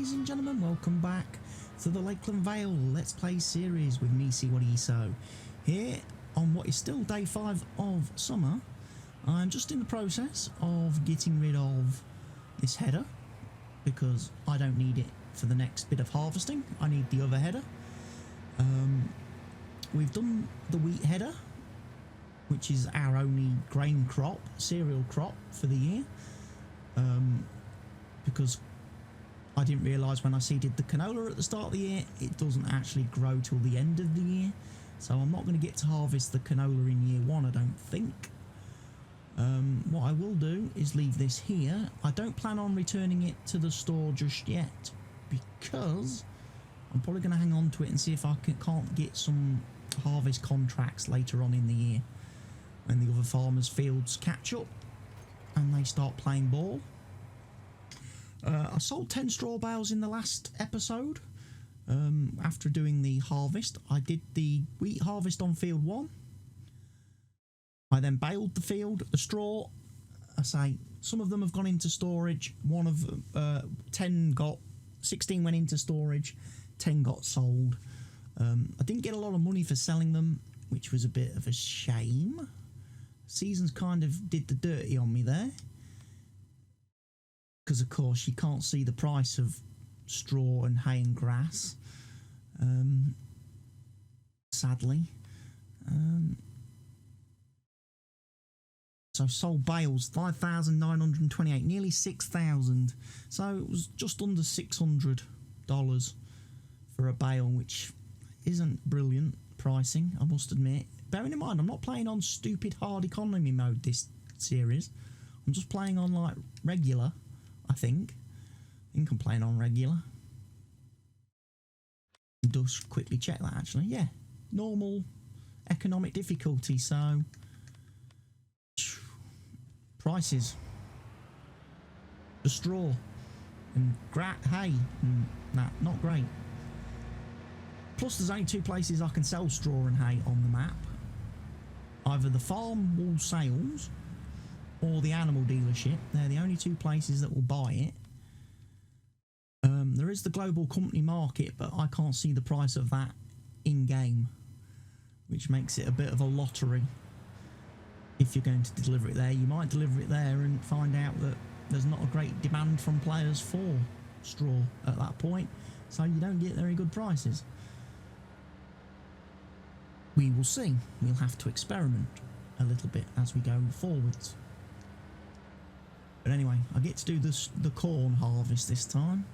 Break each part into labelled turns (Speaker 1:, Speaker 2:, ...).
Speaker 1: ladies and gentlemen, welcome back to the Lakeland Vale Let's Play series with me, CWATTYESO. Here on what is still day 5 of summer, I'm just in the process of getting rid of this header because I don't need it for the next bit of harvesting. I need the other header. We've done the wheat header, which is our only grain crop, cereal crop for the year, because I didn't realise when I seeded the canola at the start of the year, it doesn't actually grow till the end of the year, so I'm not going to get to harvest the canola in year 1, I don't think. What I will do is leave this here. I don't plan on returning it to the store just yet, because I'm probably going to hang on to it and see if I can't get some harvest contracts later on in the year when the other farmers' fields catch up and they start playing ball. I sold 10 straw bales in the last episode. After doing the harvest, I did the wheat harvest on field 1. I then baled the straw. I say some of them have gone into storage. 16 went into storage, 10 got sold. I didn't get a lot of money for selling them, which was a bit of a shame. Seasons kind of did the dirty on me there, because of course you can't see the price of straw and hay and grass, sadly. So sold bales 5,928, nearly 6,000, so it was just under $600 for a bale, which isn't brilliant pricing, I must admit. Bearing in mind, I'm not playing on stupid hard economy mode this series. I'm just playing on like regular, I think. I'm playing on regular. Just quickly check that actually. Yeah, normal economic difficulty. So prices, the straw and hay, nah, not great. Plus, there's only 2 places I can sell straw and hay on the map. Either the farm wool sales or the animal dealership. They're the only 2 places that will buy it. There is the global company market, but I can't see the price of that in-game, which makes it a bit of a lottery. If you're going to deliver it there, you might deliver it there and find out that there's not a great demand from players for straw at that point, so you don't get very good prices. We will see. We'll have to experiment a little bit as we go forwards. But anyway, I get to do the corn harvest this time.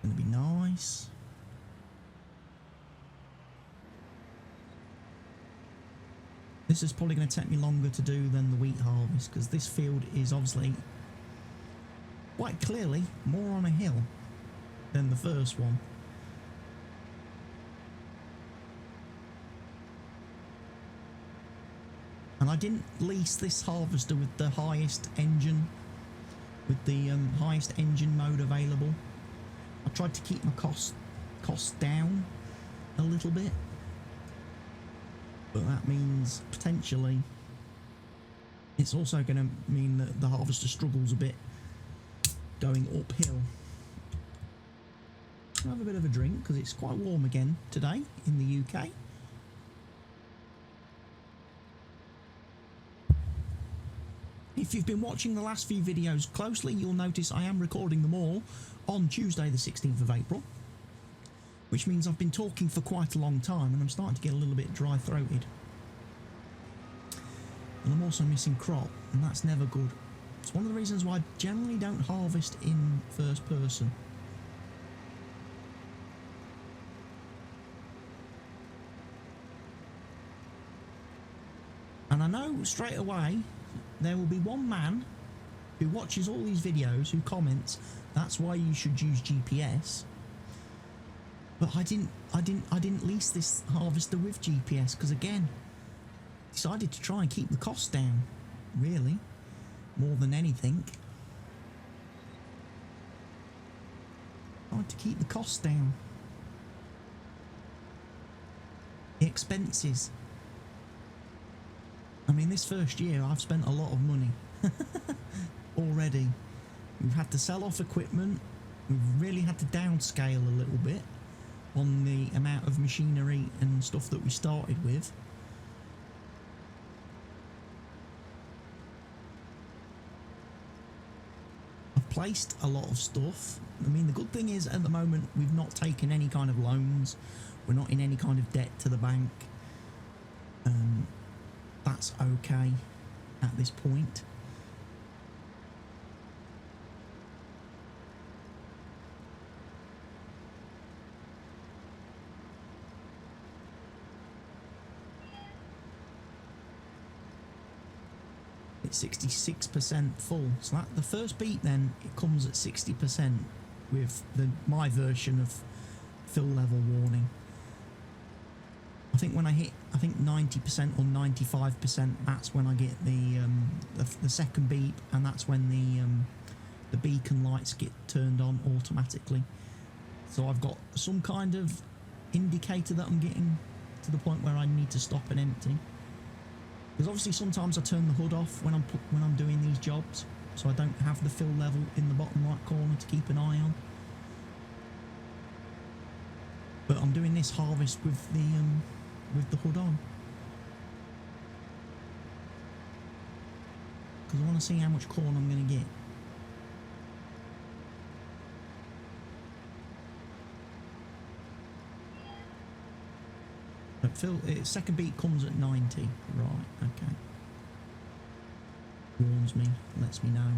Speaker 1: Gonna be nice. This is probably going to take me longer to do than the wheat harvest, because this field is obviously quite clearly more on a hill than the first one. And I didn't lease this harvester with the highest engine, highest engine mode available. I tried to keep my costs down a little bit, but that means potentially it's also going to mean that the harvester struggles a bit going uphill. I'll have a bit of a drink because it's quite warm again today in the UK. If you've been watching the last few videos closely, you'll notice I am recording them all on Tuesday the 16th of April, which means I've been talking for quite a long time and I'm starting to get a little bit dry-throated. And I'm also missing crop, and that's never good. It's one of the reasons why I generally don't harvest in first person. And I know straight away there will be one man who watches all these videos who comments, "That's why you should use GPS." But I didn't lease this harvester with GPS because, again, decided to try and keep the costs down, really, more than anything. Tried to keep the costs down. The expenses. I mean, this first year I've spent a lot of money already. We've had to sell off equipment. We've really had to downscale a little bit on the amount of machinery and stuff that we started with. I've placed a lot of stuff. I mean, the good thing is at the moment we've not taken any kind of loans. We're not in any kind of debt to the bank. That's okay at this point. It's 66% full, so that the first beat then it comes at 60% with my version of fill level warning. I think when I hit 90% or 95%, that's when I get the second beep, and that's when the beacon lights get turned on automatically. So I've got some kind of indicator that I'm getting to the point where I need to stop and empty. Because obviously sometimes I turn the hood off when I'm doing these jobs, so I don't have the fill level in the bottom right corner to keep an eye on. But I'm doing this harvest with the hood on, because I want to see how much corn I'm going to get. But second beat comes at 90. Right, okay. Warns me, lets me know.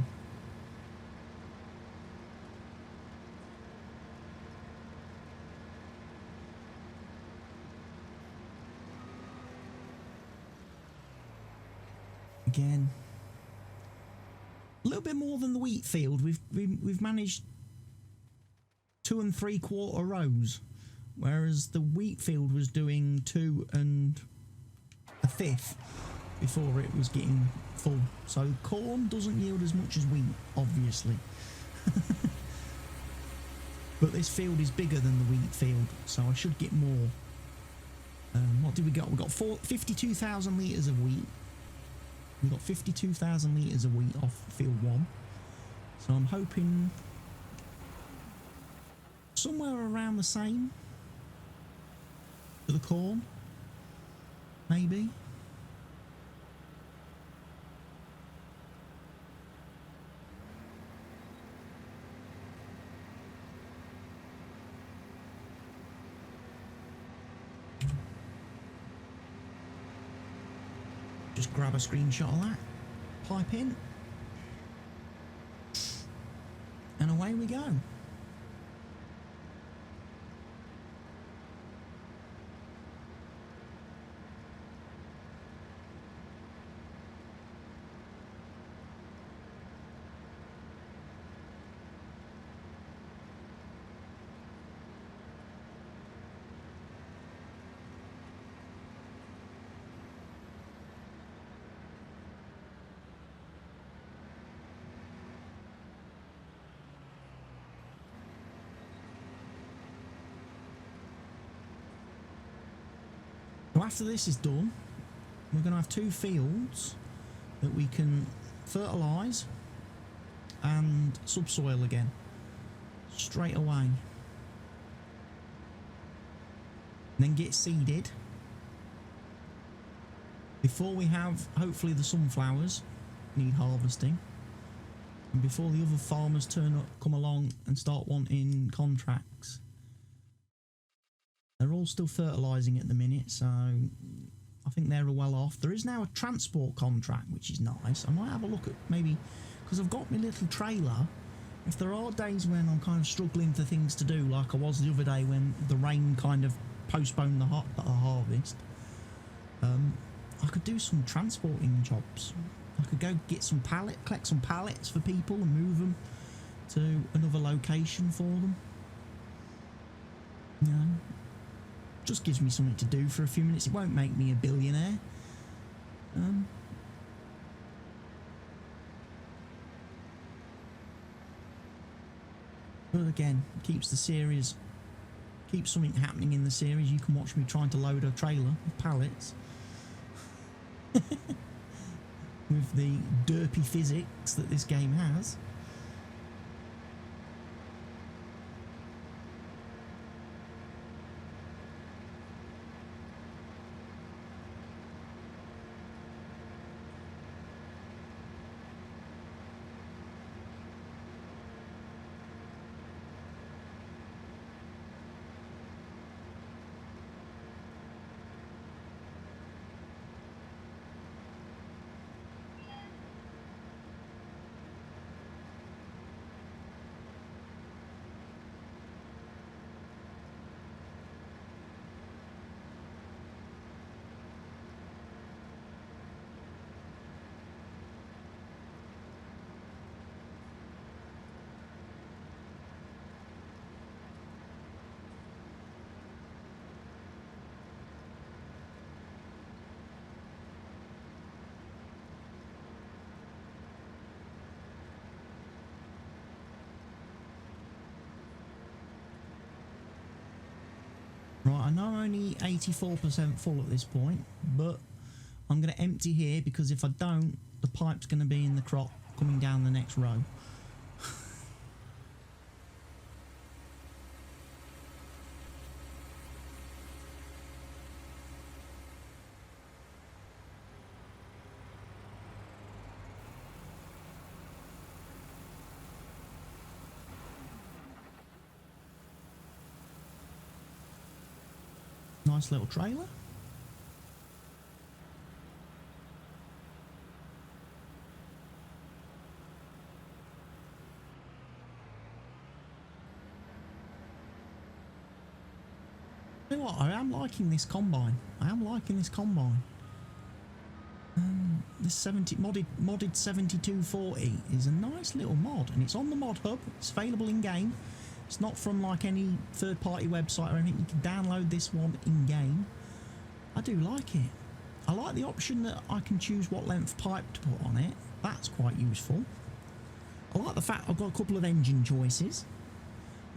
Speaker 1: Again, a little bit more than the wheat field. We've managed 2 3/4 rows, whereas the wheat field was doing 2 1/5 before it was getting full. So corn doesn't yield as much as wheat, obviously. But this field is bigger than the wheat field, so I should get more. What did we got? We got 52,000 litres of wheat. We got 52,000 litres of wheat off field 1. So I'm hoping somewhere around the same for the corn, maybe. Just grab a screenshot of that, pipe in, and away we go. After this is done, we're going to have 2 fields that we can fertilise and subsoil again straight away, and then get seeded before we have, hopefully, the sunflowers need harvesting, and before the other farmers come along and start wanting contracts. They're all still fertilising at the minute, so I think they're well off. There is now a transport contract, which is nice. I might have a look at maybe, because I've got my little trailer. If there are days when I'm kind of struggling for things to do, like I was the other day when the rain kind of postponed the harvest, I could do some transporting jobs. I could go get some collect some pallets for people and move them to another location for them. You know, just gives me something to do for a few minutes. It won't make me a billionaire. But again, keeps the series, keeps something happening in the series. You can watch me trying to load a trailer with pallets. With the derpy physics that this game has. Right, I know I'm only 84% full at this point, but I'm going to empty here because if I don't, the pipe's going to be in the crop coming down the next row. Nice little trailer. You know what? I am liking this combine. I am liking this combine. This 70 modded 7240 is a nice little mod, and it's on the mod hub. It's available in game. It's not from like any third-party website or anything. You can download this one in game. I do like it. I like the option that I can choose what length pipe to put on it. That's quite useful. I like the fact I've got a couple of engine choices.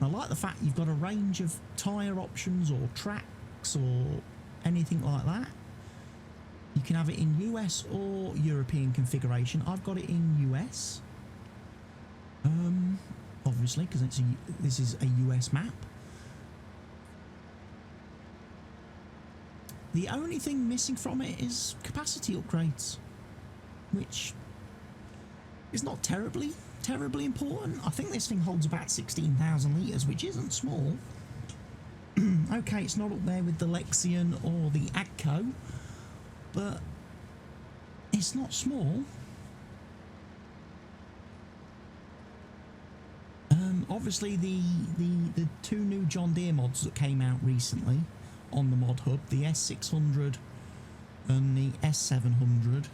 Speaker 1: And I like the fact you've got a range of tyre options or tracks or anything like that. You can have it in US or European configuration. I've got it in US. Obviously, because this is a US map. The only thing missing from it is capacity upgrades, which is not terribly important. I think this thing holds about 16,000 litres, which isn't small. Okay, it's not up there with the Lexion or the Agco, but it's not small. Obviously, the two new John Deere mods that came out recently on the mod hub, the S600 and the S700,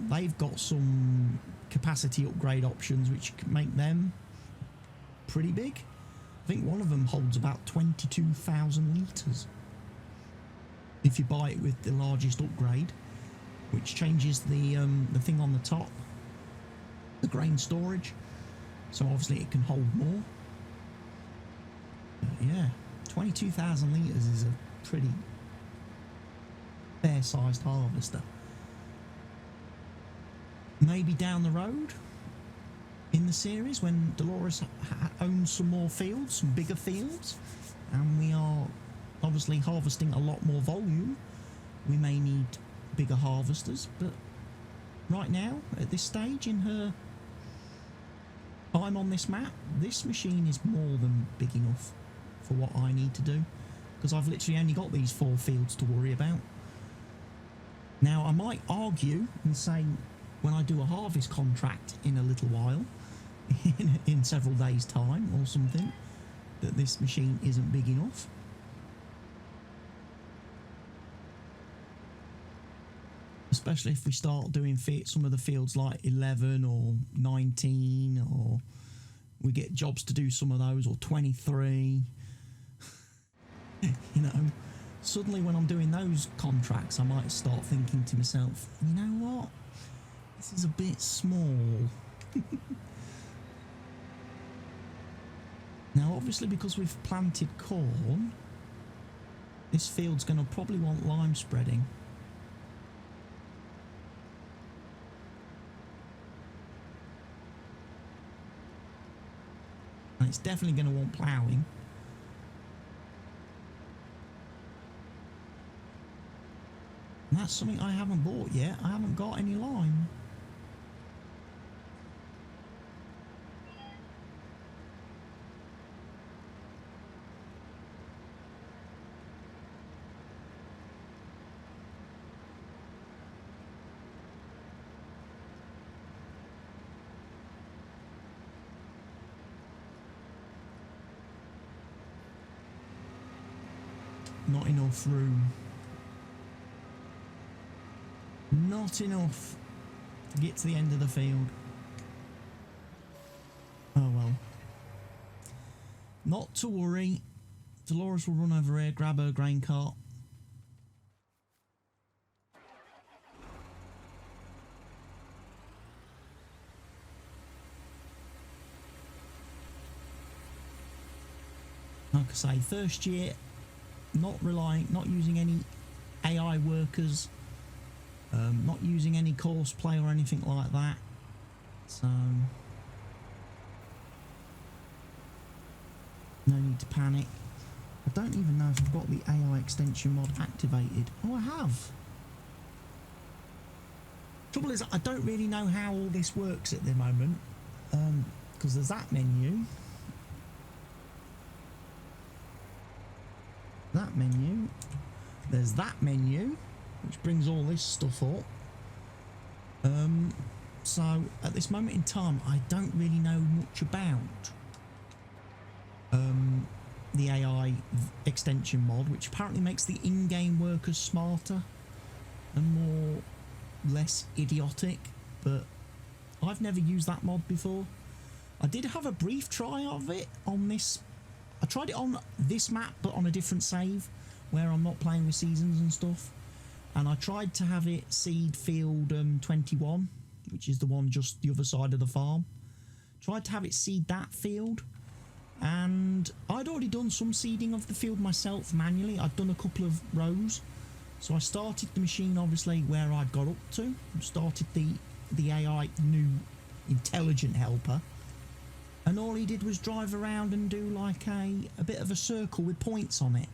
Speaker 1: they've got some capacity upgrade options which can make them pretty big. I think one of them holds about 22,000 litres if you buy it with the largest upgrade, which changes the thing on the top, the grain storage, so obviously it can hold more. But yeah, 22,000 litres is a pretty fair sized harvester. Maybe down the road in the series when Delores owns some more fields, some bigger fields, and we are obviously harvesting a lot more volume, we may need bigger harvesters. But right now, at this stage in her time on this map, this machine is more than big enough for what I need to do, because I've literally only got these 4 fields to worry about. Now, I might argue and say when I do a harvest contract in a little while, in several days' time or something, that this machine isn't big enough. Especially if we start doing some of the fields like 11 or 19, or we get jobs to do some of those, or 23. You know, suddenly when I'm doing those contracts, I might start thinking to myself, you know what? This is a bit small. Now, obviously, because we've planted corn, this field's going to probably want lime spreading. And it's definitely going to want ploughing. And that's something I haven't bought yet. I haven't got any lime. Not enough room. Not enough to get to the end of the field. Oh well. Not to worry. Delores will run over here, grab her grain cart. like I say, first year, not using any AI workers, not using any course play or anything like that. So no need to panic. I don't even know if I've got the AI extension mod activated. Oh, I have. Trouble is, I don't really know how all this works at the moment, because there's that menu, there's that menu, which brings all this stuff up. So at this moment in time, I don't really know much about the AI extension mod, which apparently makes the in-game workers smarter and less idiotic, but I've never used that mod before. I did have a brief try of it on this. I tried it on this map, but on a different save, where I'm not playing with seasons and stuff. And I tried to have it seed field 21, which is the one just the other side of the farm. Tried to have it seed that field, and I'd already done some seeding of the field myself manually. I'd done a couple of rows. So I started the machine obviously where I'd got up to, started the AI new intelligent helper, and all he did was drive around and do like a bit of a circle with points on it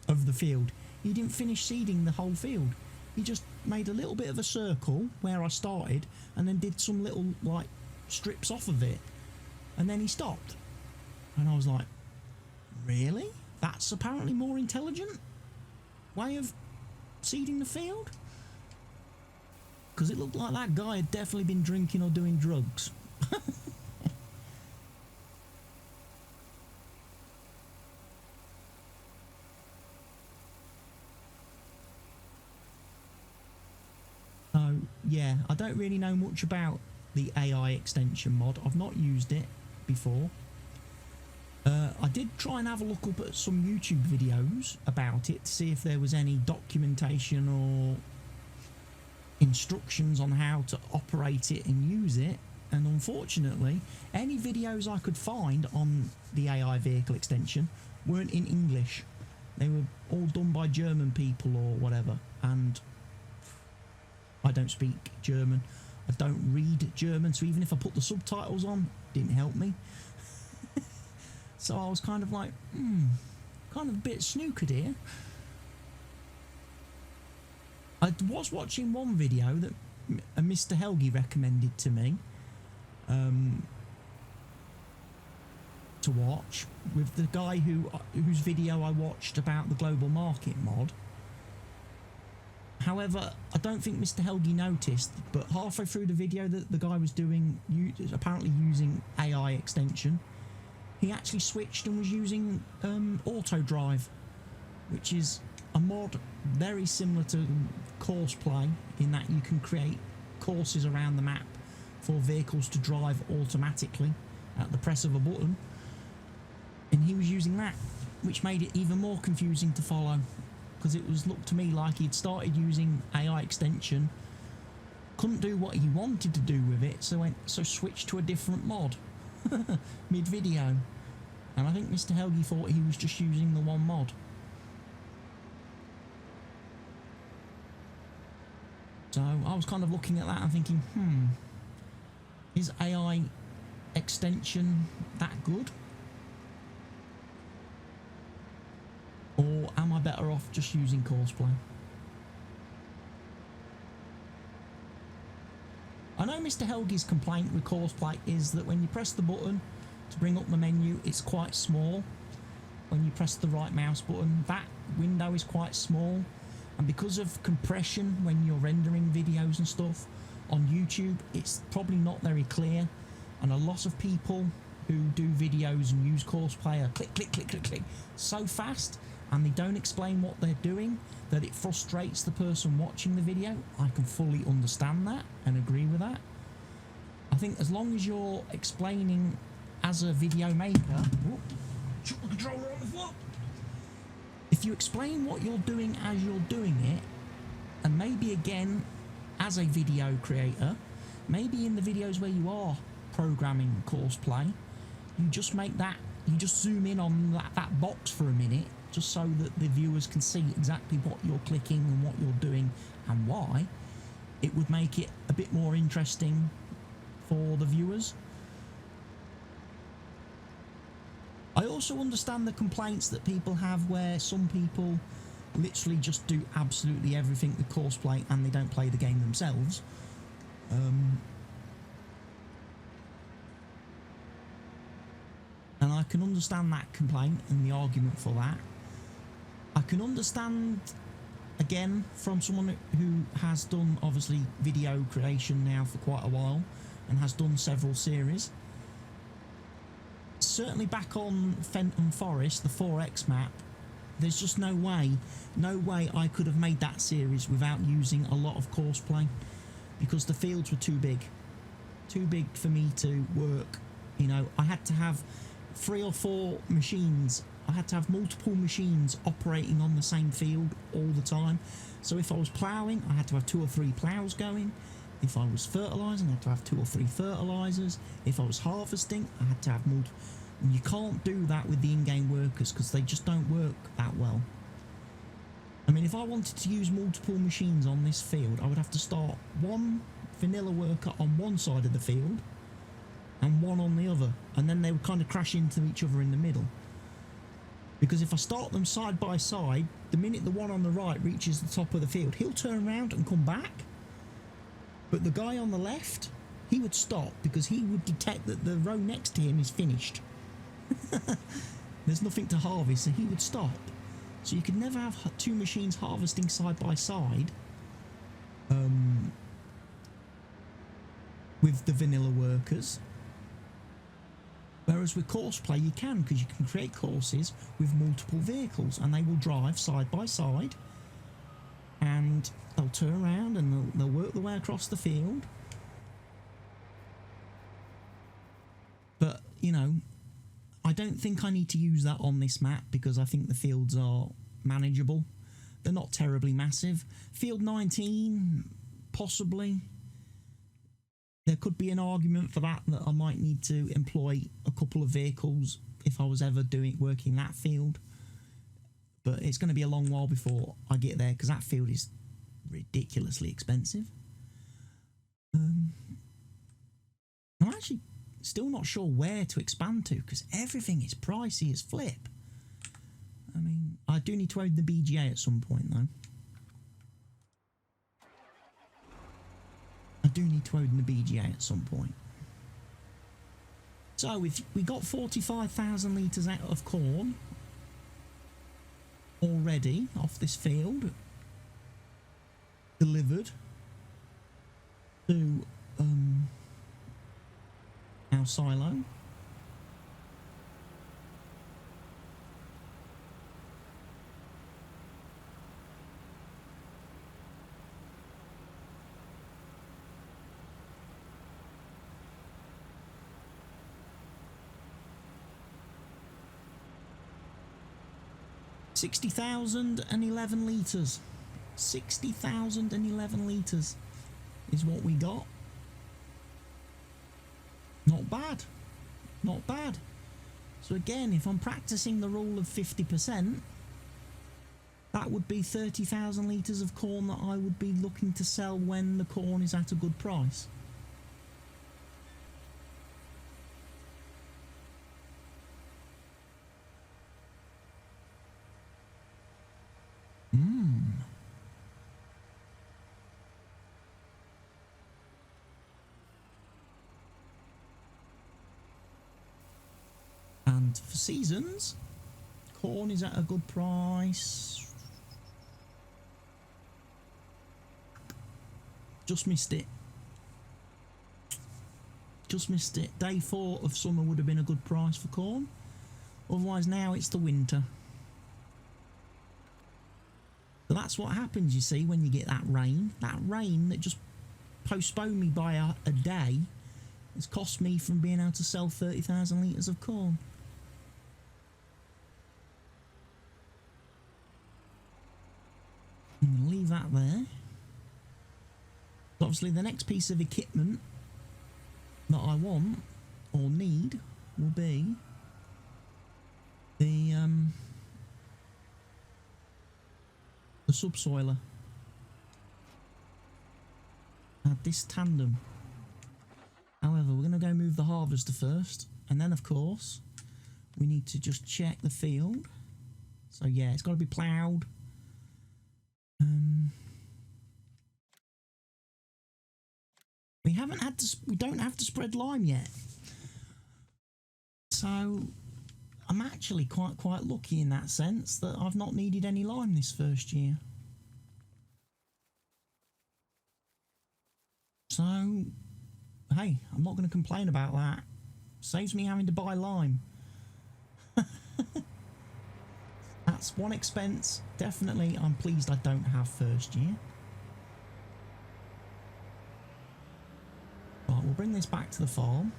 Speaker 1: of the field. He didn't finish seeding the whole field. He just made a little bit of a circle where I started and then did some little like strips off of it, and then he stopped. And I was like, really? That's apparently more intelligent way of seeding the field? Because it looked like that guy had definitely been drinking or doing drugs. So yeah, I don't really know much about the AI extension mod. I've not used it before. I did try and have a look up at some YouTube videos about it to see if there was any documentation or instructions on how to operate it and use it, and unfortunately any videos I could find on the AI vehicle extension weren't in English. They were all done by German people or whatever, and I don't speak German. I don't read German, so even if I put the subtitles on, it didn't help me. So I was kind of like, kind of a bit snookered here. I was watching one video that Mr. Helgi recommended to me to watch, with the guy whose video I watched about the global market mod. However, I don't think Mr. Helgi noticed, but halfway through the video that the guy was doing, apparently using AI extension, he actually switched and was using auto drive, which is a mod very similar to course play, in that you can create courses around the map for vehicles to drive automatically at the press of a button, and he was using that, which made it even more confusing to follow, because it looked to me like he'd started using AI extension, couldn't do what he wanted to do with it, so switched to a different mod mid-video. And I think Mr. Helgi thought he was just using the one mod. So I was kind of looking at that and thinking, is AI extension that good? Or am I better off just using courseplay? I know Mr. Helgi's complaint with courseplay is that when you press the button to bring up the menu, it's quite small. When you press the right mouse button, that window is quite small. And because of compression when you're rendering videos and stuff on YouTube, it's probably not very clear. And a lot of people who do videos and use courseplay are click, click, click, click, click so fast, and they don't explain what they're doing, that it frustrates the person watching the video. I can fully understand that and agree with that. I think as long as you're explaining as a video maker, chuck the controller on the floor. If you explain what you're doing as you're doing it, and maybe again as a video creator, maybe in the videos where you are programming courseplay, you just make that you just zoom in on that box for a minute, just so that the viewers can see exactly what you're clicking and what you're doing and why, it would make it a bit more interesting for the viewers. I also understand the complaints that people have where some people literally just do absolutely everything with course play and they don't play the game themselves. And I can understand that complaint and the argument for that. I can understand, again, from someone who has done, obviously, video creation now for quite a while and has done several series. Certainly back on Fenton Forest, the 4X map, there's just no way I could have made that series without using a lot of course play, because the fields were too big for me to work. You know, I had to have 3 or 4 machines. I had to have multiple machines operating on the same field all the time. So if I was ploughing, I had to have 2 or 3 ploughs going. If I was fertilising, I had to have 2 or 3 fertilisers. If I was harvesting, I had to have multiple. And you can't do that with the in-game workers because they just don't work that well. I mean, if I wanted to use multiple machines on this field, I would have to start one vanilla worker on one side of the field and one on the other, and then they would kind of crash into each other in the middle. Because if I start them side by side, the minute the one on the right reaches the top of the field, he'll turn around and come back. But the guy on the left, he would stop because he would detect that the row next to him is finished. There's nothing to harvest, so he would stop. So you could never have 2 machines harvesting side by side with the vanilla workers. Whereas with course play you can, because you can create courses with multiple vehicles and they will drive side by side and they'll turn around and they'll work their way across the field. But, you know, I don't think I need to use that on this map because I think the fields are manageable. They're not terribly massive. Field 19, possibly. There could be an argument for that I might need to employ a couple of vehicles if I was ever working that field. But it's going to be a long while before I get there because that field is ridiculously expensive. I'm actually still not sure where to expand to because everything is pricey as flip. I mean, I do need to own the BGA at some point though. I do need to own the BGA at some point. So we got 45,000 litres out of corn already off this field, delivered to our silo. $60,011 litres. 60,011 litres is what we got. Not bad. Not bad. So again, if I'm practicing the rule of 50%, that would be 30,000 litres of corn that I would be looking to sell when the corn is at a good price. And for seasons, corn is at a good price. Just missed it. Just missed it. Day 4 of summer would have been a good price for corn. Otherwise now it's the winter. So that's what happens, you see, when you get that rain. That rain that just postponed me by a day has cost me from being able to sell 30,000 litres of corn. I'm going to leave that there. Obviously the next piece of equipment that I want or need will be subsoiler. Add this tandem. However, we're going to go move the harvester first, and then of course we need to just check the field. So yeah, it's got to be ploughed. We don't have to spread lime yet. So I'm actually quite lucky in that sense that I've not needed any lime this first year. So hey, I'm not going to complain about that. Saves me having to buy lime. That's one expense definitely I'm pleased I don't have first year. Right, we'll bring this back to the farm.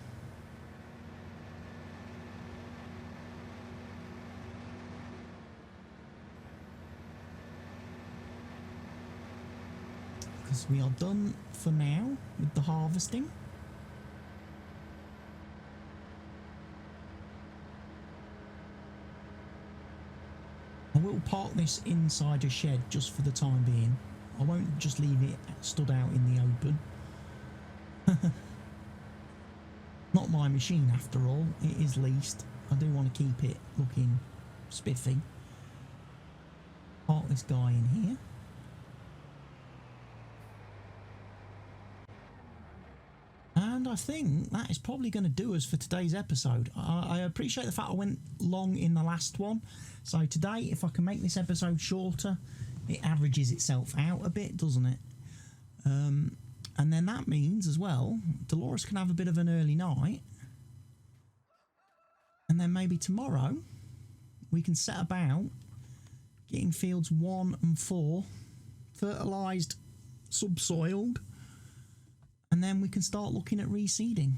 Speaker 1: Because we are done for now with the harvesting. I will park this inside a shed just for the time being. I won't just leave it stood out in the open. Not my machine after all, it is leased. I do want to keep it looking spiffy. Park this guy in here. And I think that is probably going to do us for today's episode. I appreciate the fact I went long in the last one. So today, if I can make this episode shorter, it averages itself out a bit, doesn't it? And then that means as well, Delores can have a bit of an early night. And then maybe tomorrow, we can set about getting fields 1 and 4 fertilised, subsoiled. And then we can start looking at reseeding.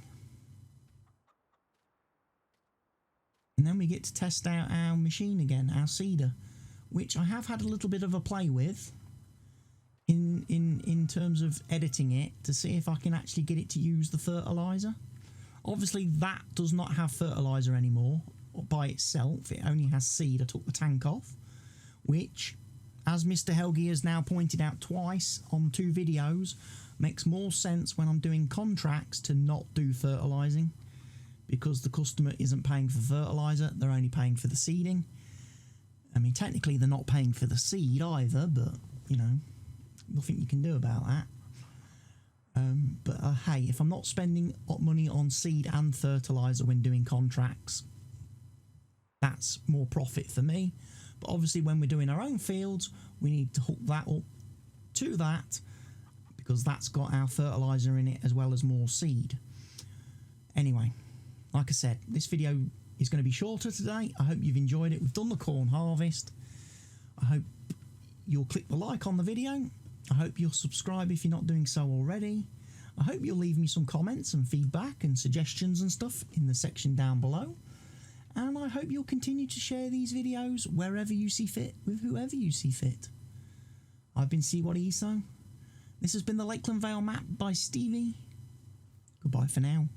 Speaker 1: And then we get to test out our machine again, our seeder, which I have had a little bit of a play with in terms of editing it to see if I can actually get it to use the fertiliser. Obviously that does not have fertiliser anymore by itself, it only has seed. I took the tank off, which, as Mr. Helgi has now pointed out twice on 2 videos, makes more sense when I'm doing contracts to not do fertilising, because the customer isn't paying for fertiliser, they're only paying for the seeding. I mean, technically they're not paying for the seed either, but, you know, nothing you can do about that. But hey, if I'm not spending money on seed and fertiliser when doing contracts, that's more profit for me. But obviously when we're doing our own fields, we need to hook that up to that, because that's got our fertiliser in it as well as more seed. Anyway, like I said, this video is going to be shorter today. I hope you've enjoyed it. We've done the corn harvest. I hope you'll click the like on the video. I hope you'll subscribe if you're not doing so already. I hope you'll leave me some comments and feedback and suggestions and stuff in the section down below. And I hope you'll continue to share these videos wherever you see fit with whoever you see fit. I've been CWATTYESO. This has been the Lakeland Vale Map by Stevie. Goodbye for now.